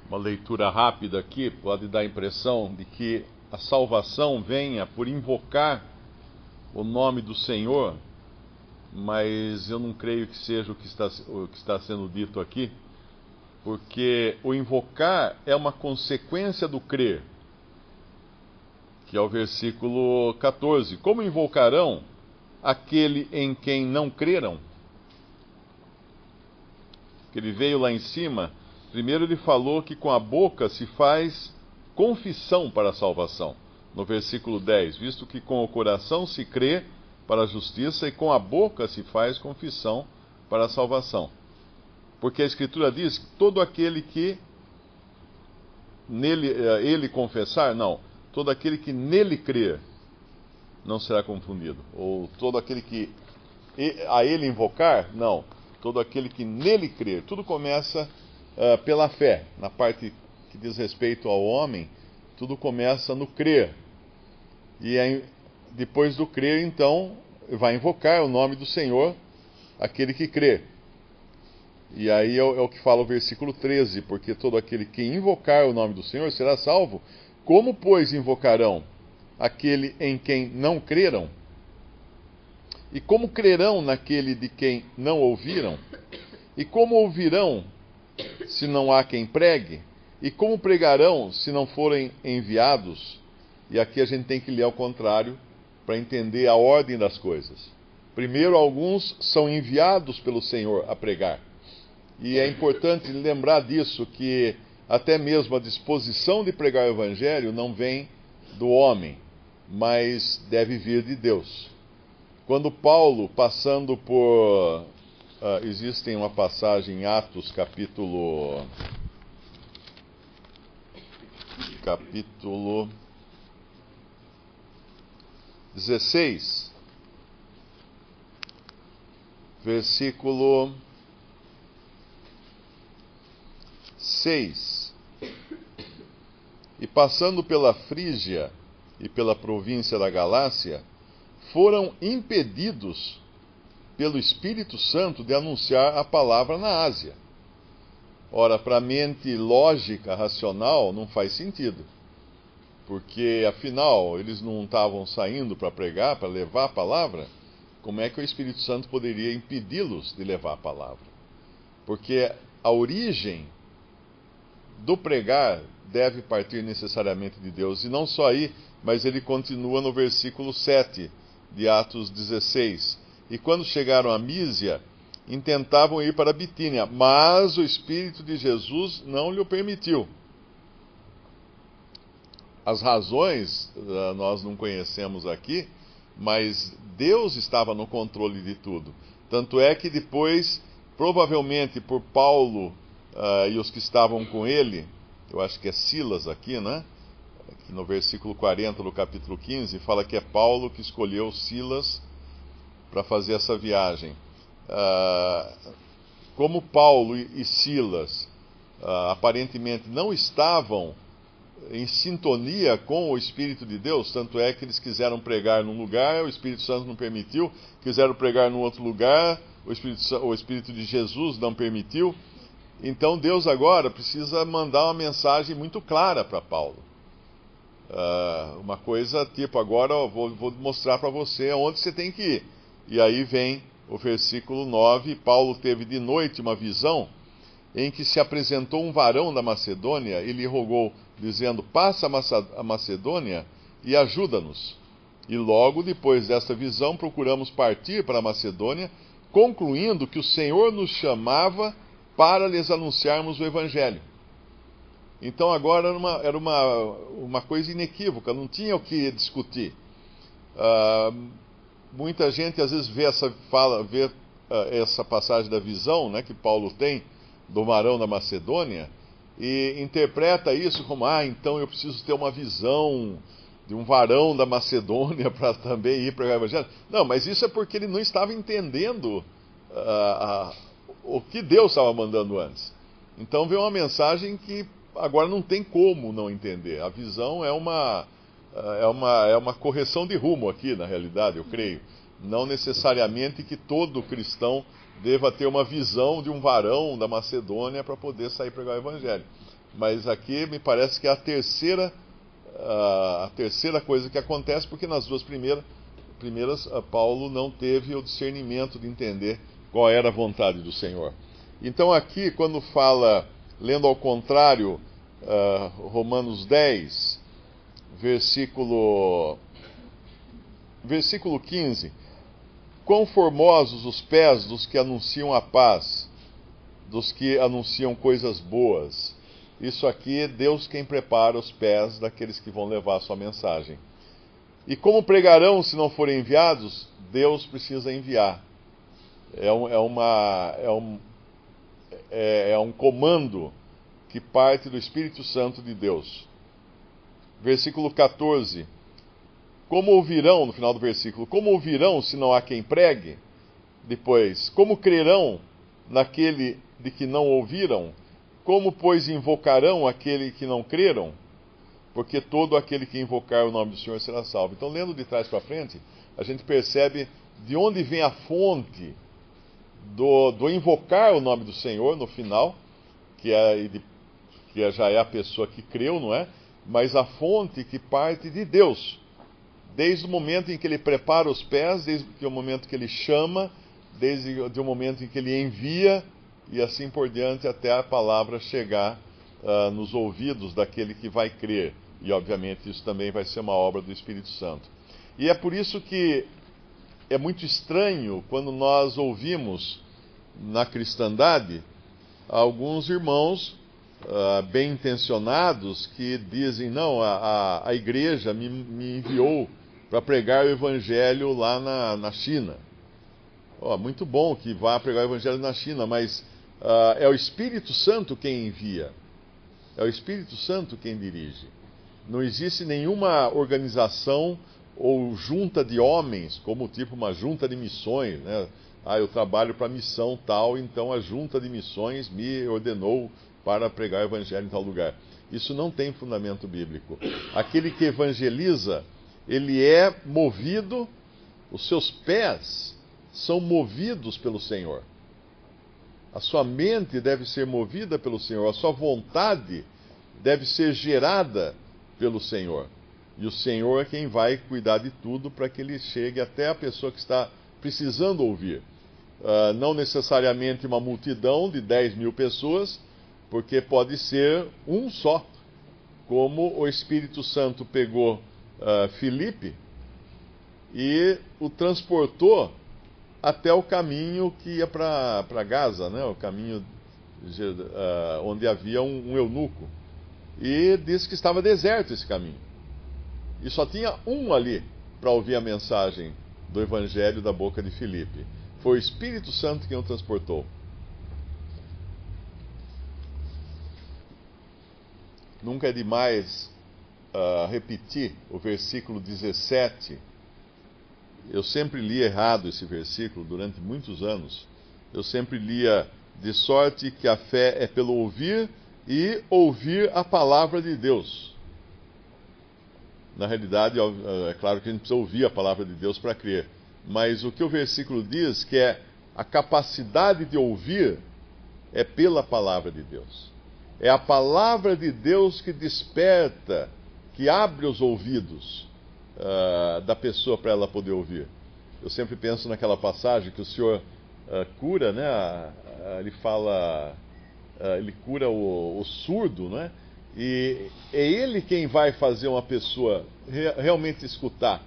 Uma leitura rápida aqui pode dar a impressão de que a salvação venha por invocar o nome do Senhor, mas eu não creio que seja o que está sendo dito aqui, porque o invocar é uma consequência do crer, que é o versículo 14. Como invocarão aquele em quem não creram? Que ele veio lá em cima. Primeiro ele falou que com a boca se faz confissão para a salvação. No versículo 10, visto que com o coração se crê para a justiça e com a boca se faz confissão para a salvação. Porque a Escritura diz que todo aquele que ele confessar, não, todo aquele que nele crer não será confundido. Ou todo aquele que a ele invocar, não, todo aquele que nele crer. Tudo começa pela fé. Na parte que diz respeito ao homem, tudo começa no crer. E aí, depois do crer, então, vai invocar o nome do Senhor, aquele que crê. E aí é o que fala o versículo 13, porque todo aquele que invocar o nome do Senhor será salvo. Como, pois, invocarão aquele em quem não creram? E como crerão naquele de quem não ouviram? E como ouvirão se não há quem pregue? E como pregarão se não forem enviados? E aqui a gente tem que ler ao contrário para entender a ordem das coisas. Primeiro, alguns são enviados pelo Senhor a pregar. E é importante lembrar disso, que até mesmo a disposição de pregar o Evangelho não vem do homem, mas deve vir de Deus. Quando Paulo, passando por... existe uma passagem em Atos, capítulo 16, versículo 6. E passando pela Frígia e pela província da Galácia, foram impedidos pelo Espírito Santo de anunciar a palavra na Ásia. Ora, para a mente lógica, racional, não faz sentido. Porque, afinal, eles não estavam saindo para pregar, para levar a palavra. Como é que o Espírito Santo poderia impedi-los de levar a palavra? Porque a origem do pregar deve partir necessariamente de Deus. E não só aí, mas ele continua no versículo 7 de Atos 16. E quando chegaram a Mísia, intentavam ir para Bitínia, mas o Espírito de Jesus não lhe permitiu. As razões nós não conhecemos aqui, mas Deus estava no controle de tudo. Tanto é que depois, provavelmente por Paulo e os que estavam com ele, eu acho que é Silas aqui, né? Aqui no versículo 40 do capítulo 15, fala que é Paulo que escolheu Silas para fazer essa viagem. Como Paulo e Silas aparentemente não estavam em sintonia com o Espírito de Deus, tanto é que eles quiseram pregar num lugar, o Espírito Santo não permitiu, quiseram pregar num outro lugar, o Espírito de Jesus não permitiu. Então Deus agora precisa mandar uma mensagem muito clara para Paulo. Uma coisa tipo, agora vou mostrar para você onde você tem que ir. E aí vem o versículo 9, Paulo teve de noite uma visão em que se apresentou um varão da Macedônia e lhe rogou, dizendo, passa a Macedônia e ajuda-nos. E logo depois desta visão procuramos partir para a Macedônia, concluindo que o Senhor nos chamava para lhes anunciarmos o Evangelho. Então agora era uma coisa inequívoca, não tinha o que discutir. Muita gente às vezes vê essa passagem da visão, né, que Paulo tem, do varão da Macedônia, e interpreta isso como, então eu preciso ter uma visão de um varão da Macedônia para também ir para o Evangelho. Não, mas isso é porque ele não estava entendendo o que Deus estava mandando antes. Então veio uma mensagem que agora não tem como não entender. A visão é uma correção de rumo aqui, na realidade, eu creio. Não necessariamente que todo cristão deva ter uma visão de um varão da Macedônia para poder sair pregar o Evangelho. Mas aqui me parece que é a terceira coisa que acontece, porque nas duas primeiras Paulo não teve o discernimento de entender qual era a vontade do Senhor. Então aqui, quando fala, lendo ao contrário, Romanos 10, versículo 15: quão formosos os pés dos que anunciam a paz, dos que anunciam coisas boas. Isso aqui é Deus quem prepara os pés daqueles que vão levar a sua mensagem. E como pregarão se não forem enviados? Deus precisa enviar. É um comando que parte do Espírito Santo de Deus. Versículo 14. Como ouvirão, no final do versículo, como ouvirão se não há quem pregue? Depois, como crerão naquele de que não ouviram? Como, pois, invocarão aquele que não creram? Porque todo aquele que invocar o nome do Senhor será salvo. Então, lendo de trás para frente, a gente percebe de onde vem a fonte do invocar o nome do Senhor no final, que já é a pessoa que creu, não é? Mas a fonte que parte de Deus. Desde o momento em que ele prepara os pés, desde o momento que ele chama, desde o momento em que ele envia, e assim por diante, até a palavra chegar nos ouvidos daquele que vai crer. E, obviamente, isso também vai ser uma obra do Espírito Santo. E é por isso que é muito estranho quando nós ouvimos na cristandade alguns irmãos bem intencionados que dizem: não, a igreja me enviou para pregar o evangelho lá na China. Muito bom que vá pregar o evangelho na China, mas é o Espírito Santo quem envia. É o Espírito Santo quem dirige. Não existe nenhuma organização ou junta de homens, como tipo uma junta de missões, né? Eu trabalho para a missão tal, então a junta de missões me ordenou para pregar o evangelho em tal lugar. Isso não tem fundamento bíblico. Aquele que evangeliza, ele é movido, os seus pés são movidos pelo Senhor. A sua mente deve ser movida pelo Senhor, a sua vontade deve ser gerada pelo Senhor. E o Senhor é quem vai cuidar de tudo para que ele chegue até a pessoa que está precisando ouvir. Não necessariamente uma multidão de 10 mil pessoas, porque pode ser um só, como o Espírito Santo pegou Filipe e o transportou até o caminho que ia para Gaza, né? O caminho onde havia um eunuco. E disse que estava deserto esse caminho. E só tinha um ali para ouvir a mensagem do Evangelho da boca de Filipe. Foi o Espírito Santo quem o transportou. Nunca é demais repetir o versículo 17. Eu sempre li errado esse versículo durante muitos anos. Eu sempre lia: de sorte que a fé é pelo ouvir e ouvir a palavra de Deus. Na realidade, é claro que a gente precisa ouvir a palavra de Deus para crer. Mas o que o versículo diz que é a capacidade de ouvir é pela palavra de Deus. É a palavra de Deus que desperta, que abre os ouvidos da pessoa para ela poder ouvir. Eu sempre penso naquela passagem que o Senhor cura, né? Ele fala, ele cura o surdo, né? E é Ele quem vai fazer uma pessoa realmente escutar.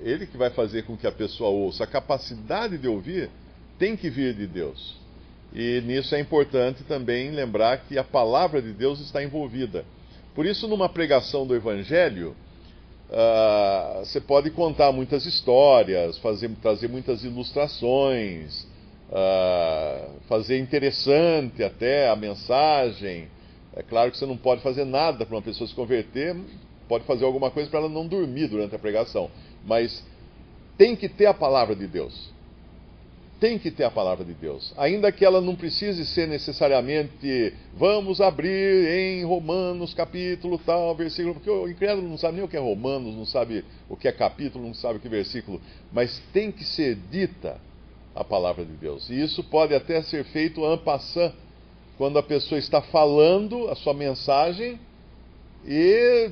Ele que vai fazer com que a pessoa ouça. A capacidade de ouvir tem que vir de Deus. E nisso é importante também lembrar que a palavra de Deus está envolvida. Por isso, numa pregação do Evangelho, você pode contar muitas histórias, trazer muitas ilustrações, fazer interessante até a mensagem. É claro que você não pode fazer nada para uma pessoa se converter, pode fazer alguma coisa para ela não dormir durante a pregação. Mas tem que ter a palavra de Deus. Tem que ter a palavra de Deus. Ainda que ela não precise ser necessariamente, vamos abrir em Romanos capítulo tal, versículo, porque o incrédulo não sabe nem o que é Romanos, não sabe o que é capítulo, não sabe o que é versículo. Mas tem que ser dita a palavra de Deus. E isso pode até ser feito en passant, quando a pessoa está falando a sua mensagem e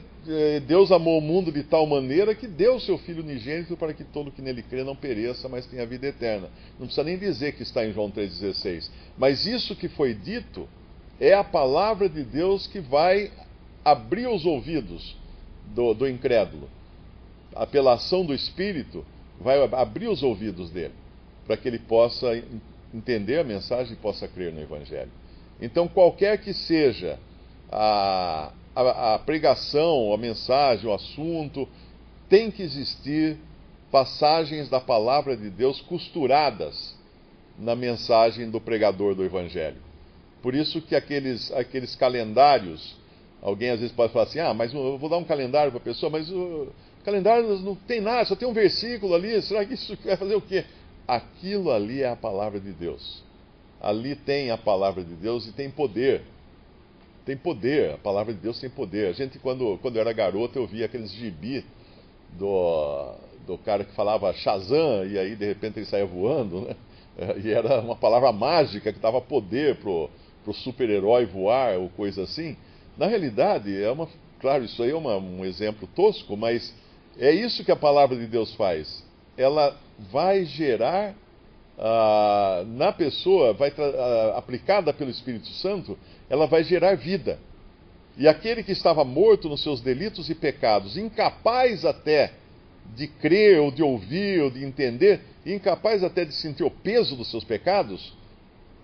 Deus amou o mundo de tal maneira que deu o seu Filho unigênito para que todo que nele crê não pereça, mas tenha vida eterna. Não precisa nem dizer que está em João 3,16. Mas isso que foi dito é a palavra de Deus que vai abrir os ouvidos do incrédulo. A apelação do Espírito vai abrir os ouvidos dele, para que ele possa entender a mensagem e possa crer no Evangelho. Então, qualquer que seja a pregação, a mensagem, o assunto, tem que existir passagens da palavra de Deus costuradas na mensagem do pregador do Evangelho. Por isso que aqueles calendários, alguém às vezes pode falar assim, mas eu vou dar um calendário para a pessoa, mas o calendário não tem nada, só tem um versículo ali, será que isso vai fazer o quê? Aquilo ali é a palavra de Deus. Ali tem a palavra de Deus e tem poder. Tem poder, a palavra de Deus tem poder. A gente, quando eu era garoto, eu via aqueles gibi do cara que falava Shazam, e aí de repente ele saía voando, né? E era uma palavra mágica que dava poder pro super-herói voar ou coisa assim. Na realidade, claro, isso aí é um exemplo tosco, mas é isso que a palavra de Deus faz. Ela vai gerar na pessoa, aplicada pelo Espírito Santo, ela vai gerar vida. E aquele que estava morto nos seus delitos e pecados, incapaz até de crer, ou de ouvir, ou de entender, incapaz até de sentir o peso dos seus pecados,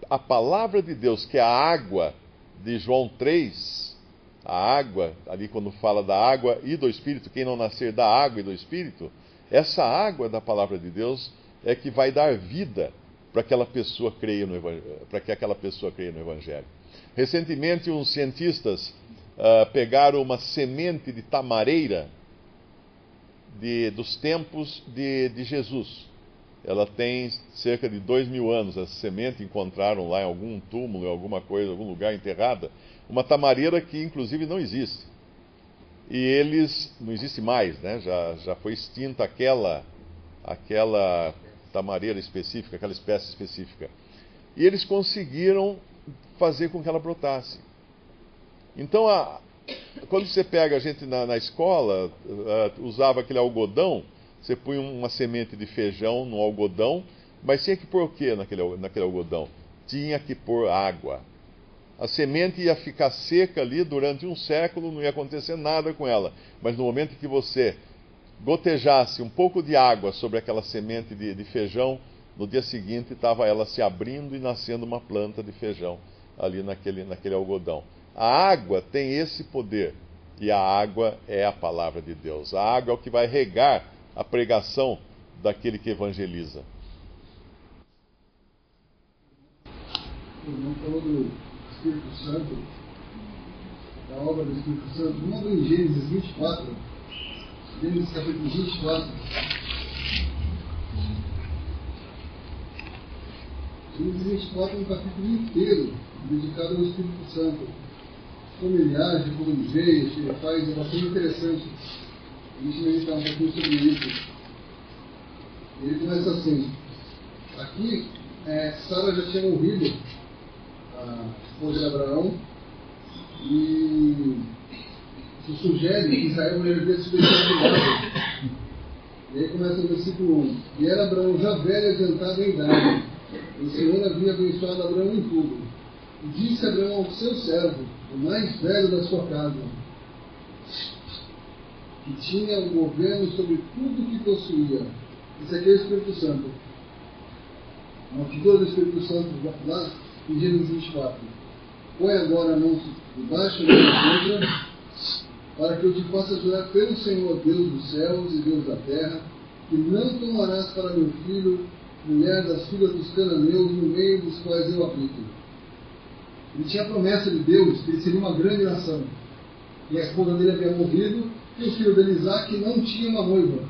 a palavra de Deus, que é a água de João 3, a água, ali quando fala da água e do Espírito, quem não nascer da água e do Espírito, essa água da palavra de Deus é que vai dar vida para que aquela pessoa creia no Evangelho. Recentemente, uns cientistas pegaram uma semente de tamareira dos tempos de Jesus. Ela tem cerca de 2.000 anos, essa semente, encontraram lá em algum túmulo, em alguma coisa, em algum lugar enterrada, uma tamareira que inclusive não existe. E não existe mais, né? Já foi extinta aquela tamareira específica, aquela espécie específica. E eles conseguiram fazer com que ela brotasse. Então, quando você pega a gente na escola, usava aquele algodão, você punha uma semente de feijão no algodão, mas tinha que pôr o que naquele algodão? Tinha que pôr água. A semente ia ficar seca ali durante um século, não ia acontecer nada com ela. Mas no momento que você gotejasse um pouco de água sobre aquela semente de feijão, no dia seguinte estava ela se abrindo e nascendo uma planta de feijão ali naquele algodão. A água tem esse poder, e a água é a palavra de Deus. A água é o que vai regar a pregação daquele que evangeliza. O irmão falou do Espírito Santo, da obra do Espírito Santo. Vamos abrir em Gênesis 24. Gênesis capítulo 24. Gênesis 24 é um capítulo inteiro dedicado ao Espírito Santo. Como ele age, como ele veio, o que ele faz, é bastante interessante. A gente meditar um pouquinho sobre isso. Ele começa assim. Aqui, Sara já tinha morrido, a esposa de Abraão, e se sugere que Israel devia se cuidado. E aí começa o versículo 1. E era Abraão já velho, adiantado em idade. O Senhor havia abençoado Abraão em tudo. E disse Abraão ao seu servo, o mais velho da sua casa, que tinha o governo sobre tudo que possuía. Esse aqui é o Espírito Santo. Uma figura do Espírito Santo lá em Gênesis 24. Põe agora a mão debaixo da minha boca, para que eu te possa jurar pelo Senhor, Deus dos céus e Deus da terra, que não tomarás para meu filho mulher das filhas dos cananeus, no meio dos quais eu habito. Ele tinha a promessa de Deus que ele seria uma grande nação. E a esposa dele havia morrido, e o filho dele, Isaac, não tinha uma noiva.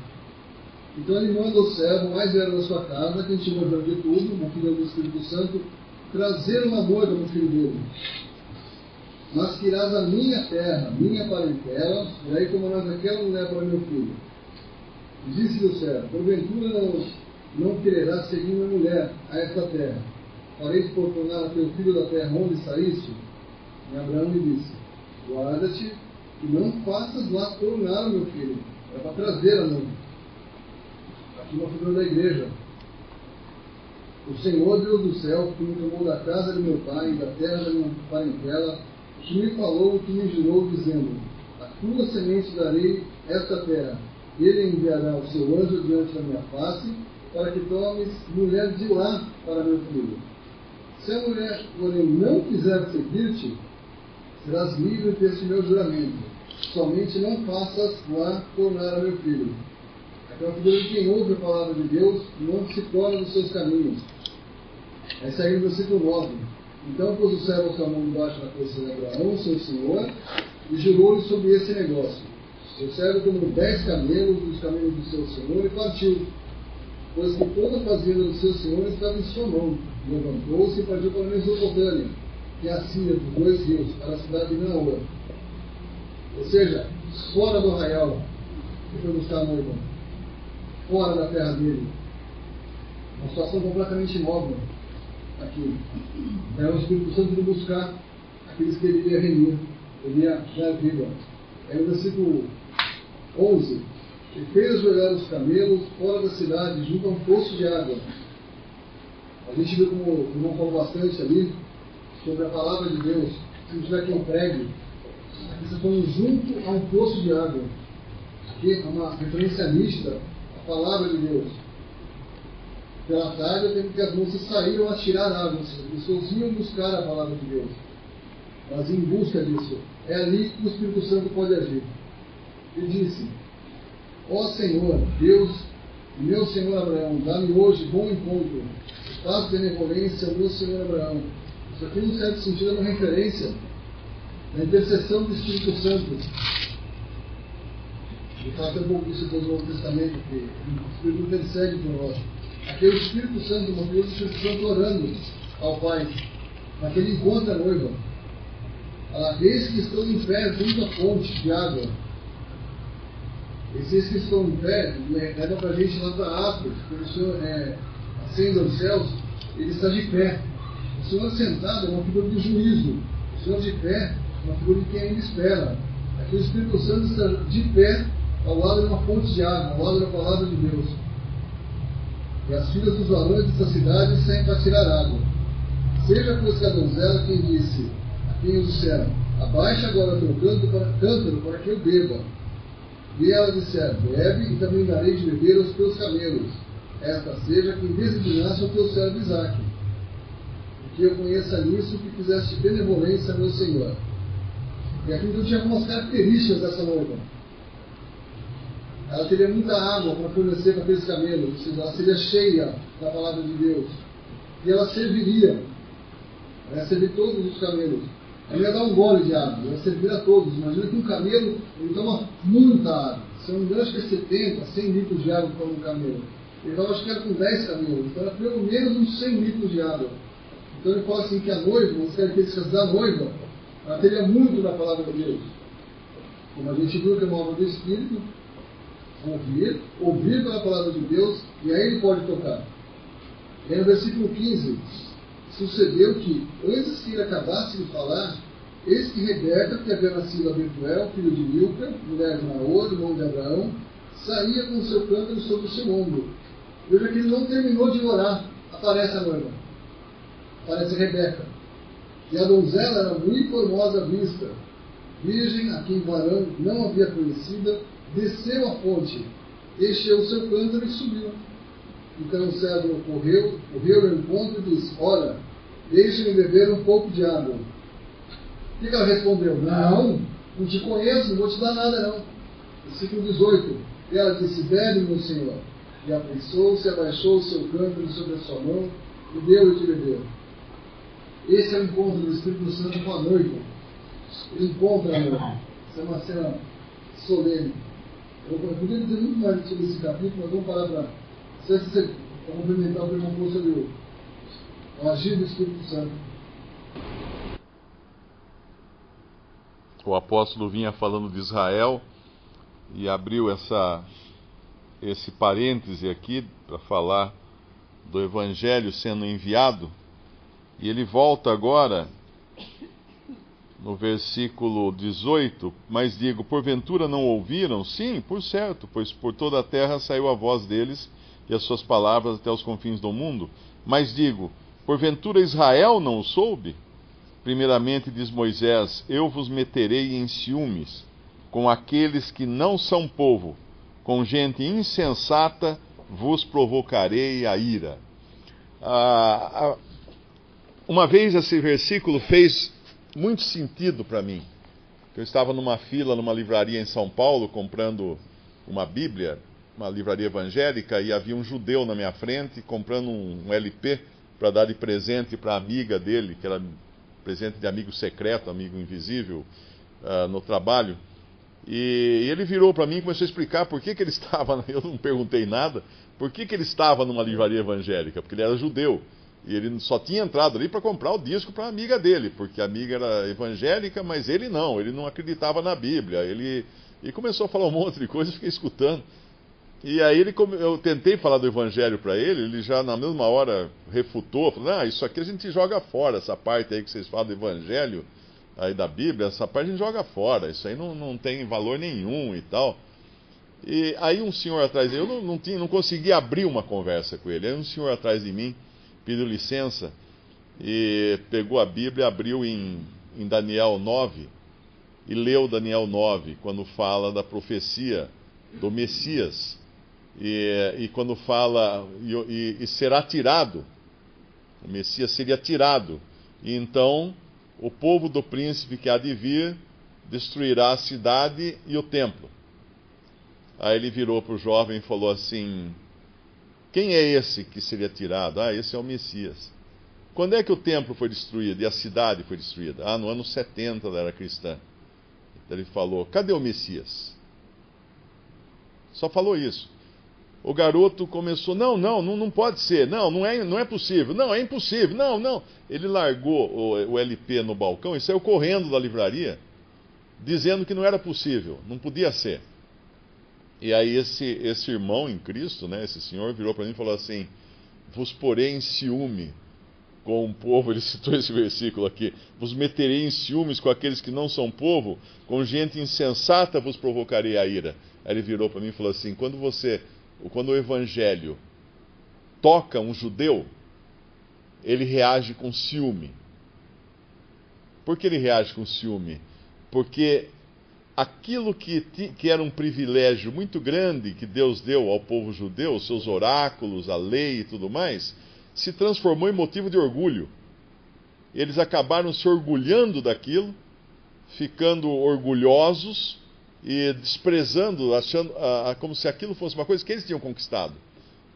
Então ele manda o servo mais velho da sua casa, que a gente chama de tudo, uma filha do Espírito Santo, trazer uma noiva para o filho dele. Mas que irás a minha terra, minha parentela, e aí tomarás aquela mulher para meu filho. Disse-lhe o servo, porventura não quererás seguir minha mulher a esta terra. farei-te por tornar a teu filho da terra onde saíste? E Abraão lhe disse, guarda-te, que não faças lá tornar o meu filho. É para trazer a noiva. Aqui uma figura da igreja. O Senhor, Deus do céu, que me tomou da casa de meu pai e da terra da minha parentela, que me falou e que me jurou, dizendo, a tua semente darei esta terra. Ele enviará o seu anjo diante da minha face, para que tomes mulher de lá para meu filho. Se a mulher, porém, não quiser seguir-te, serás livre deste meu juramento. Somente não faças lá tornar a meu filho. Aquela figura de quem ouve a palavra de Deus não se torna dos seus caminhos. Esse aí é o versículo 9. Então pôs o servo com a mão debaixo da cabeça de Abraão, seu senhor, e jurou-lhe sobre esse negócio. O servo tomou 10 camelos dos camelos do seu senhor e partiu, pois que toda a fazenda do seu senhor estava em sua mão. Levantou-se e partiu para a Mesopotâmia, que é a Síria dos 2 rios, para a cidade de Naor. Ou seja, fora do arraial, que foi buscar a noiva, fora da terra dele. Uma situação completamente nova aqui. É o Espírito Santo de buscar aqueles que ele ia remir, ele ia dar vida. É o versículo 11. E fez jogar os camelos fora da cidade, junto a um poço de água. A gente viu como o irmão falou bastante ali sobre a palavra de Deus. Se não tiver quem pregue, aqui você põe junto a um poço de água. Aqui é uma referência nítida à palavra de Deus. Pela tarde, eu tenho que as moças saíram a tirar água. As pessoas iam buscar a palavra de Deus. Elas iam em busca disso. É ali que o Espírito Santo pode agir. E disse, ó Senhor, Deus, meu Senhor Abraão, dá-me hoje bom encontro. Faz benevolência ao meu Senhor Abraão. Isso aqui, num certo sentido, é uma referência na intercessão do Espírito Santo. E fala até um pouco disso depois do Novo Testamento, que o Espírito intercede por nós. Aqui é o Espírito Santo, uma vez o Espírito Santo orando ao Pai, naquele encontro da noiva. Eis que estão em pé junto à fonte de água. Esses que estão em pé, leva para a gente lá para Atos, quando o Senhor ascende aos céus, ele está de pé. O Senhor sentado é uma figura de juízo. O Senhor de pé é uma figura de quem ainda espera. Aqui o Espírito Santo está de pé ao lado de uma fonte de água, ao lado da palavra de Deus. E as filhas dos varões dessa cidade saem para tirar água. Seja pois que a donzela quem disse, a quem o disseram, abaixa agora teu cântaro para que eu beba. E ela disseram, bebe e também darei de beber aos teus camelos. Esta seja quem designasse o teu servo Isaque. E que eu conheça nisso que fizeste benevolência a meu Senhor. E aqui então tinha algumas características dessa noiva. Ela teria muita água para fornecer para aqueles camelos, ou seja, ela seria cheia da palavra de Deus. E ela serviria. Ela ia servir todos os camelos. Ela ia dar um gole de água, ela ia servir a todos. Imagina que um camelo ele toma muita água. Se eu não me engano, acho que é 70, 100 litros de água para um camelo. Então, acho que era com 10 camelos. Então, era pelo menos uns 100 litros de água. Então, ele fala assim que a noiva, as características da noiva, ela teria muito da palavra de Deus. Como a gente viu que é uma obra do Espírito, ouvir pela palavra de Deus, e aí ele pode tocar. E aí no versículo 15, sucedeu que, antes que ele acabasse de falar, eis que Rebeca, que havia nascido a Betuel, filho de Milca, mulher de Naor, irmão de Abraão, saía com seu cântaro sobre o seu ombro. Veja que ele não terminou de orar, aparece a noiva, aparece Rebeca. E a donzela era muito formosa à vista, virgem, a quem varão não havia conhecida, desceu a fonte, encheu o seu cântaro e subiu. Então o servo correu ao encontro e disse, ora, deixe-me beber um pouco de água. O que ela respondeu? Não te conheço, não vou te dar nada não. Versículo 18. E ela disse, bebe, meu senhor. E apressou-se, abaixou o seu cântaro sobre a sua mão e deu-lhe de beber. Esse é o encontro do Espírito Santo com a noiva. Ele encontra a noiva. Isso é uma cena solene. Eu poderia dizer muito mais sobre esse capítulo, mas vamos parar para complementar o que eu não sobre o agir do Espírito Santo. O apóstolo vinha falando de Israel e abriu esse parêntese aqui para falar do Evangelho sendo enviado E ele volta agora no versículo 18, mas digo, porventura não ouviram? Sim, por certo, pois por toda a terra saiu a voz deles e as suas palavras até os confins do mundo. Mas digo, porventura Israel não o soube? Primeiramente diz Moisés, eu vos meterei em ciúmes com aqueles que não são povo, com gente insensata vos provocarei a ira. Uma vez esse versículo fez muito sentido para mim. Eu estava numa fila, numa livraria em São Paulo, comprando uma Bíblia, uma livraria evangélica, e havia um judeu na minha frente comprando um LP para dar de presente para a amiga dele, que era presente de amigo secreto, amigo invisível, no trabalho. E ele virou para mim e começou a explicar por que ele estava, eu não perguntei nada, por que ele estava numa livraria evangélica, porque ele era judeu. E ele só tinha entrado ali para comprar o disco para a amiga dele, porque a amiga era evangélica, mas ele não acreditava na Bíblia. E começou a falar um monte de coisa, eu fiquei escutando. E aí eu tentei falar do evangelho para ele já na mesma hora refutou, falou, isso aqui a gente joga fora, essa parte aí que vocês falam do evangelho, aí da Bíblia, essa parte a gente joga fora, isso aí não tem valor nenhum e tal. E aí um senhor atrás de mim, eu não consegui abrir uma conversa com ele, aí um senhor atrás de mim pediu licença e pegou a Bíblia, abriu em Daniel 9 e leu Daniel 9, quando fala da profecia do Messias. E quando fala, e será tirado, o Messias seria tirado, e então o povo do príncipe que há de vir destruirá a cidade e o templo. Aí ele virou para o jovem e falou assim, quem é esse que seria tirado? Esse é o Messias. Quando é que o templo foi destruído e a cidade foi destruída? No ano 70 da era cristã. Então ele falou, cadê o Messias? Só falou isso. O garoto começou, não pode ser, não é possível, é impossível, não. Ele largou o LP no balcão e saiu correndo da livraria, dizendo que não era possível, não podia ser. E aí esse irmão em Cristo, né, esse senhor, virou para mim e falou assim, vos porei em ciúme com o povo, ele citou esse versículo aqui, vos meterei em ciúmes com aqueles que não são povo, com gente insensata vos provocarei a ira. Aí ele virou para mim e falou assim, quando o evangelho toca um judeu, ele reage com ciúme. Por que ele reage com ciúme? Porque aquilo que era um privilégio muito grande que Deus deu ao povo judeu, seus oráculos, a lei e tudo mais, se transformou em motivo de orgulho. Eles acabaram se orgulhando daquilo, ficando orgulhosos e desprezando, achando como se aquilo fosse uma coisa que eles tinham conquistado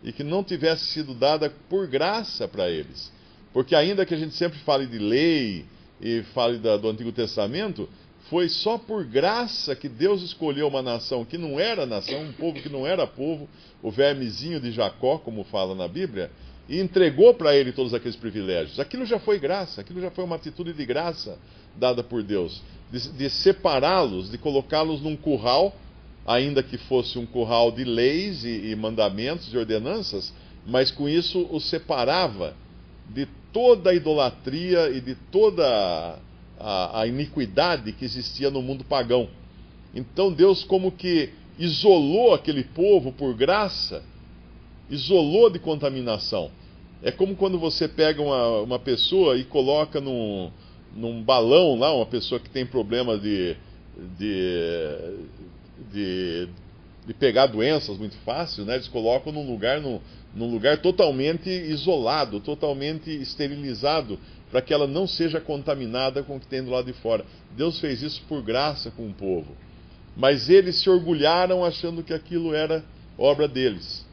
e que não tivesse sido dada por graça para eles. Porque ainda que a gente sempre fale de lei e fale do Antigo Testamento, foi só por graça que Deus escolheu uma nação que não era nação, um povo que não era povo, o vermezinho de Jacó, como fala na Bíblia, e entregou para ele todos aqueles privilégios. Aquilo já foi graça, aquilo já foi uma atitude de graça dada por Deus, de separá-los, de colocá-los num curral, ainda que fosse um curral de leis e mandamentos e ordenanças, mas com isso os separava de toda a idolatria e de toda a iniquidade que existia no mundo pagão. Então Deus como que isolou aquele povo por graça, isolou de contaminação. É como quando você pega uma pessoa e coloca num balão lá, uma pessoa que tem problema de pegar doenças muito fácil, né? Eles colocam num lugar totalmente isolado, totalmente esterilizado, para que ela não seja contaminada com o que tem do lado de fora. Deus fez isso por graça com o povo. Mas eles se orgulharam achando que aquilo era obra deles.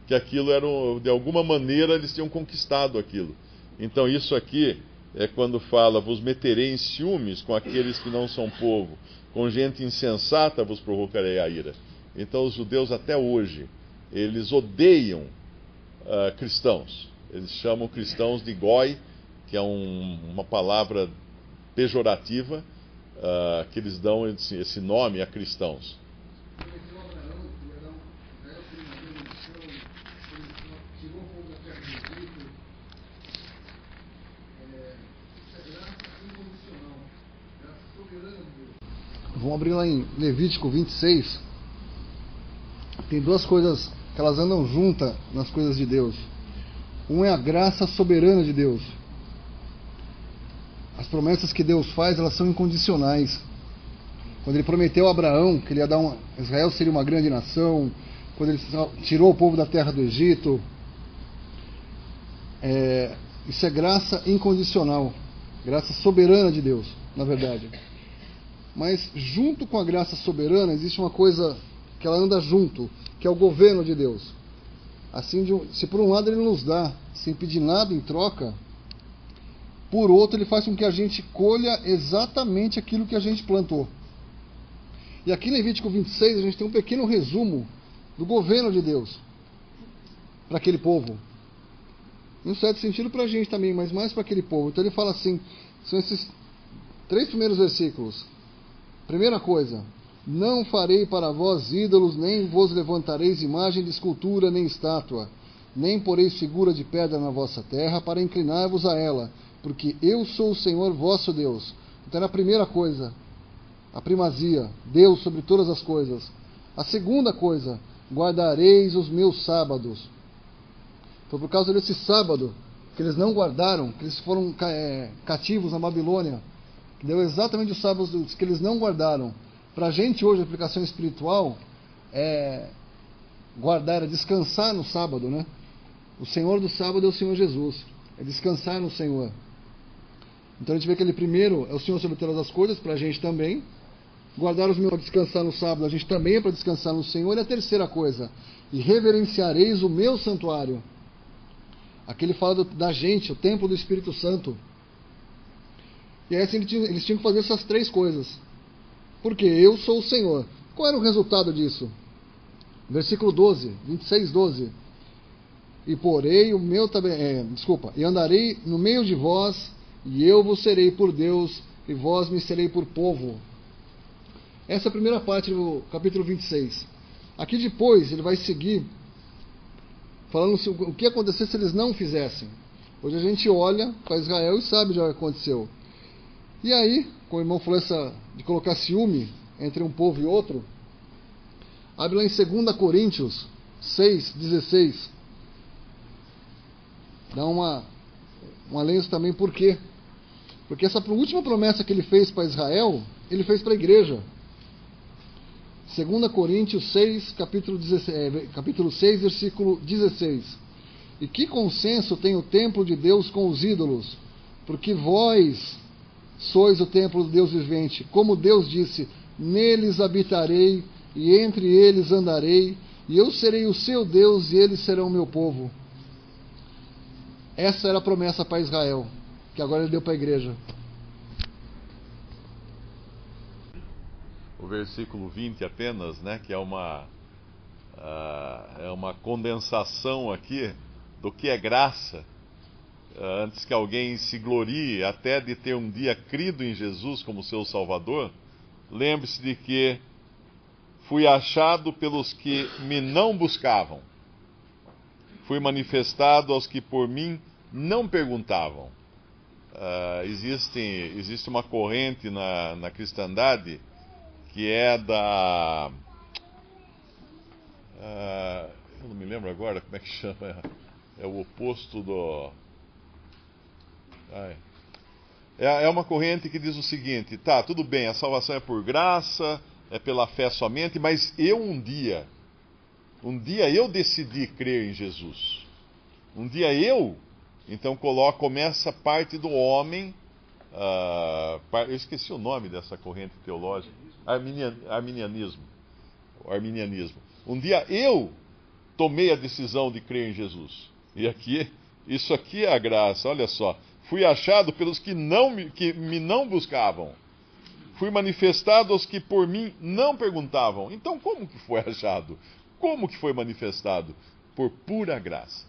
Que aquilo era, de alguma maneira, eles tinham conquistado aquilo. Então isso aqui é quando fala, vos meterei em ciúmes com aqueles que não são povo, com gente insensata vos provocarei a ira. Então os judeus até hoje, eles odeiam cristãos. Eles chamam cristãos de goi, que é uma palavra pejorativa, que eles dão esse nome a cristãos. Vamos abrir lá em Levítico 26. Tem duas coisas que elas andam juntas nas coisas de Deus. Um é a graça soberana de Deus. As promessas que Deus faz, elas são incondicionais. Quando ele prometeu a Abraão que ele ia dar Israel seria uma grande nação, quando ele tirou o povo da terra do Egito, isso é graça incondicional, graça soberana de Deus, na verdade. Mas junto com a graça soberana existe uma coisa que ela anda junto, que é o governo de Deus. Assim, se por um lado ele nos dá sem pedir nada em troca, por outro ele faz com que a gente colha exatamente aquilo que a gente plantou. E aqui em Levítico 26 a gente tem um pequeno resumo do governo de Deus para aquele povo. Em um certo sentido para a gente também, mas mais para aquele povo. Então ele fala assim, são esses 3 primeiros versículos. Primeira coisa: não farei para vós ídolos, nem vos levantareis imagem de escultura, nem estátua, nem poreis figura de pedra na vossa terra, para inclinar-vos a ela, porque eu sou o Senhor vosso Deus. Então era a primeira coisa, a primazia, Deus sobre todas as coisas. A segunda coisa: guardareis os meus sábados. Foi por causa desse sábado que eles não guardaram, que eles foram cativos na Babilônia, que deu exatamente os sábados que eles não guardaram. Para a gente hoje, a aplicação espiritual guardar, é descansar no sábado, né? O Senhor do sábado é o Senhor Jesus, é descansar no Senhor. Então a gente vê que ele primeiro é o Senhor sobre todas as coisas, para a gente também. Guardar os meus para descansar no sábado, a gente também é para descansar no Senhor. E a terceira coisa: e reverenciareis o meu santuário. Aqui ele fala da gente, o templo do Espírito Santo. E aí assim, eles tinham que fazer essas 3 coisas. Porque eu sou o Senhor. Qual era o resultado disso? Versículo 12, 26, 12. E porei o meu e andarei no meio de vós, e eu vos serei por Deus, e vós me serei por povo. Essa é a primeira parte do capítulo 26. Aqui depois ele vai seguir falando o que ia acontecer se eles não fizessem. Hoje a gente olha para Israel e sabe já o que aconteceu. E aí, como o irmão falou de colocar ciúme entre um povo e outro, abre lá em 2 Coríntios 6, 16. Dá uma lêncio também, por quê? Porque essa última promessa que ele fez para Israel, ele fez para a igreja. 2 Coríntios 6, capítulo 6, versículo 16. E que consenso tem o templo de Deus com os ídolos? Porque vós sois o templo do Deus vivente. Como Deus disse: neles habitarei, e entre eles andarei, e eu serei o seu Deus, e eles serão o meu povo. Essa era a promessa para Israel, que agora ele deu para a igreja. O versículo 20 apenas, né, que é uma condensação aqui do que é graça, antes que alguém se glorie até de ter um dia crido em Jesus como seu Salvador. Lembre-se de que fui achado pelos que me não buscavam, fui manifestado aos que por mim não perguntavam. Existe uma corrente na cristandade que é eu não me lembro agora como é que chama, é o oposto do... É uma corrente que diz o seguinte: tá, tudo bem, a salvação é por graça, é pela fé somente, mas um dia eu decidi crer em Jesus. Um dia então começa parte do homem, eu esqueci o nome dessa corrente teológica, arminianismo. Um dia eu tomei a decisão de crer em Jesus. E isso aqui é a graça, olha só. Fui achado pelos que me não buscavam. Fui manifestado aos que por mim não perguntavam. Então como que foi achado? Como que foi manifestado? Por pura graça.